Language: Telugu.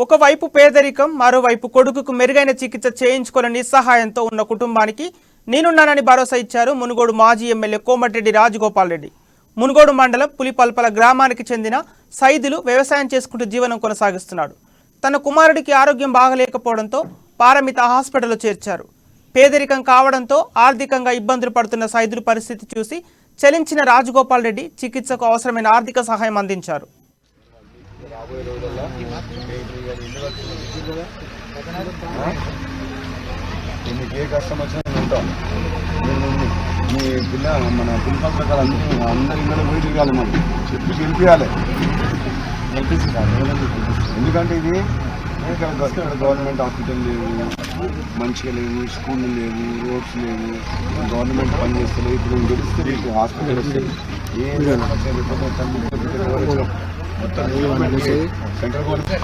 ఒకవైపు పేదరికం, మరోవైపు కొడుకుకు మెరుగైన చికిత్స చేయించుకోవాలని నిస్సహాయంతో ఉన్న కుటుంబానికి నేనున్నానని భరోసా ఇచ్చారు మునుగోడు మాజీ ఎమ్మెల్యే కోమటిరెడ్డి రాజగోపాల్ రెడ్డి. మునుగోడు మండలం పులిపల్పల గ్రామానికి చెందిన సైదులు వ్యవసాయం చేసుకుంటూ జీవనం కొనసాగిస్తున్నాడు. తన కుమారుడికి ఆరోగ్యం బాగలేకపోవడంతో పారమిత హాస్పిటల్లో చేర్చారు. పేదరికం కావడంతో ఆర్థికంగా ఇబ్బందులు పడుతున్న సైదుల పరిస్థితి చూసి చలించిన రాజగోపాల్ రెడ్డి చికిత్సకు అవసరమైన ఆర్థిక సహాయం అందించారు. ఏ కష్టం వచ్చినా ఉంటాం. మీ పిల్ల మన పిల్లలు అందరి ఇళ్ళలో పోయి తిరగాలి, మనం చెప్పి గెలిపించాలి. ఎందుకంటే ఇది ఇక్కడ గవర్నమెంట్ హాస్పిటల్ లేవు, మంచిగా లేవు, స్కూళ్ళు లేవు, రోడ్స్ లేవు, గవర్నమెంట్ పని చేస్తలేదు. ఇప్పుడు గెలిస్తే హాస్పిటల్ వస్తుంది. ఏ సెంట్రల్ గవర్నమెంట్